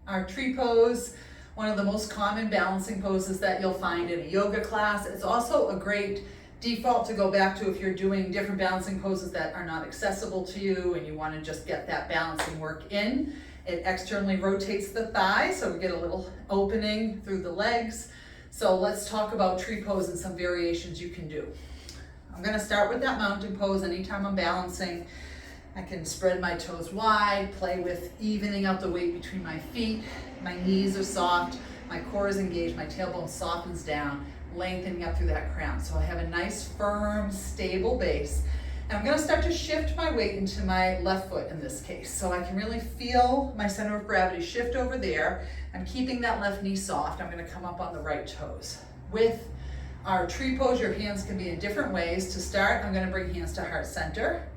Our tree pose, one of the most common balancing poses that you'll find in a yoga class. It's also a great default to go back to if you're doing different balancing poses that are not accessible to you and you want to just get that balancing work in. It externally rotates the thighs, so we get a little opening through the legs. So let's talk about tree pose and some variations you can do. I'm going to start with that mountain pose. Anytime I'm balancing, I can spread my toes wide, play with evening out the weight between my feet. My knees are soft, my core is engaged, my tailbone softens down, lengthening up through that crown. So I have a nice, firm, stable base. And I'm gonna start to shift my weight into my left foot in this case. So I can really feel my center of gravity shift over there. I'm keeping that left knee soft. I'm gonna come up on the right toes. With our tree pose, your hands can be in different ways. To start, I'm gonna bring hands to heart center.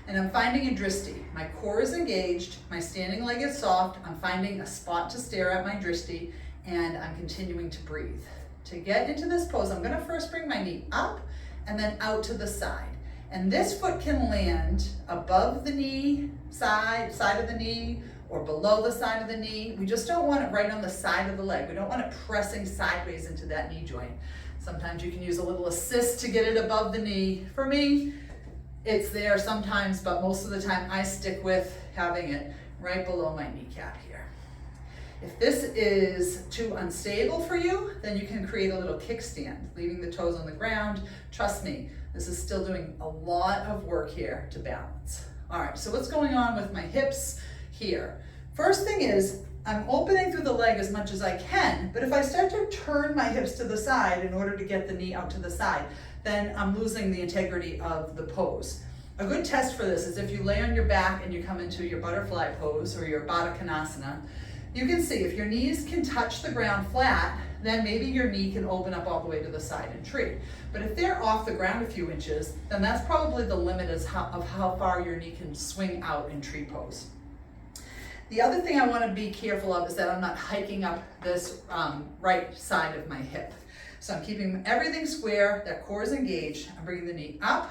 And I'm finding a drishti. My core is engaged, my standing leg is soft. I'm finding a spot to stare at my drishti, and I'm continuing to breathe. To get into this pose, I'm gonna first bring my knee up and then out to the side. And this foot can land above the knee, side of the knee, or below the side of the knee. We just don't want it right on the side of the leg. We don't want it pressing sideways into that knee joint. Sometimes you can use a little assist to get it above the knee. For me, it's there sometimes, but most of the time I stick with having it right below my kneecap here. If this is too unstable for you, then you can create a little kickstand, leaving the toes on the ground. Trust me, this is still doing a lot of work here to balance. All right, so what's going on with my hips here? First thing is, I'm opening through the leg as much as I can, but if I start to turn my hips to the side in order to get the knee out to the side, then I'm losing the integrity of the pose. A good test for this is if you lay on your back and you come into your butterfly pose or your Vrksasana, you can see if your knees can touch the ground flat, then maybe your knee can open up all the way to the side in tree. But if they're off the ground a few inches, then that's probably the limit of how far your knee can swing out in tree pose. The other thing I want to be careful of is that I'm not hiking up this right side of my hip. So I'm keeping everything square, that core is engaged. I'm bringing the knee up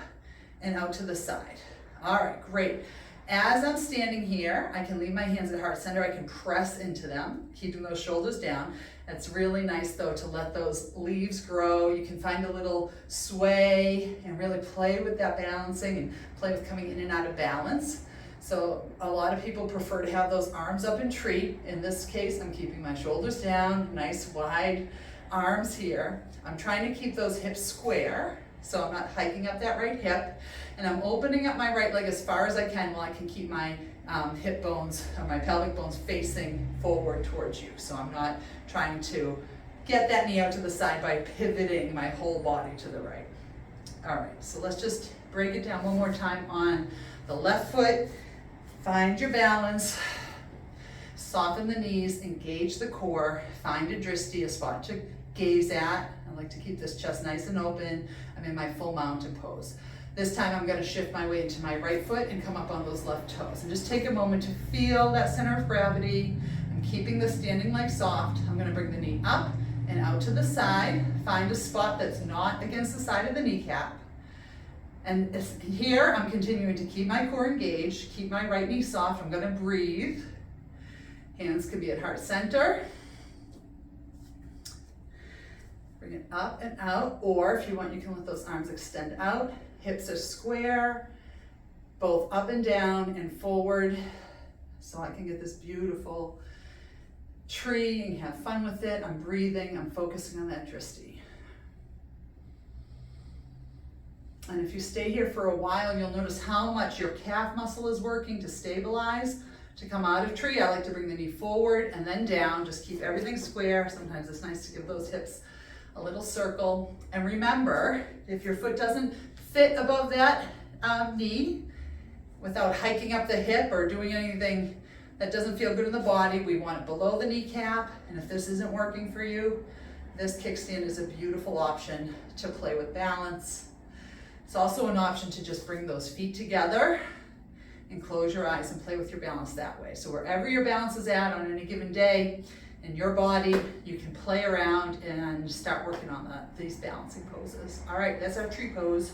and out to the side. All right, great. As I'm standing here, I can leave my hands at heart center. I can press into them, keeping those shoulders down. It's really nice though to let those leaves grow. You can find a little sway and really play with that balancing and play with coming in and out of balance. So a lot of people prefer to have those arms up in tree. In this case, I'm keeping my shoulders down, nice wide arms here. I'm trying to keep those hips square, so I'm not hiking up that right hip. And I'm opening up my right leg as far as I can while I can keep my hip bones, or my pelvic bones facing forward towards you. So I'm not trying to get that knee out to the side by pivoting my whole body to the right. All right, so let's just break it down one more time on the left foot. Find your balance, soften the knees, engage the core, find a drishti, a spot to gaze at. I like to keep this chest nice and open. I'm in my full mountain pose. This time I'm going to shift my weight into my right foot and come up on those left toes. And just take a moment to feel that center of gravity. I'm keeping the standing leg soft. I'm going to bring the knee up and out to the side. Find a spot that's not against the side of the kneecap. And here I'm continuing to keep my core engaged, keep my right knee soft. I'm going to breathe. Hands can be at heart center. Bring it up and out, or if you want, you can let those arms extend out. Hips are square, both up and down and forward, so I can get this beautiful tree and have fun with it. I'm breathing, I'm focusing on that drishti. And if you stay here for a while, you'll notice how much your calf muscle is working to stabilize. To come out of tree, I like to bring the knee forward and then down. Just keep everything square. Sometimes it's nice to give those hips a little circle. And remember, if your foot doesn't fit above that knee, without hiking up the hip or doing anything that doesn't feel good in the body, we want it below the kneecap. And if this isn't working for you, this kickstand is a beautiful option to play with balance. It's also an option to just bring those feet together and close your eyes and play with your balance that way. So wherever your balance is at on any given day in your body, you can play around and start working on these balancing poses. All right, that's our tree pose.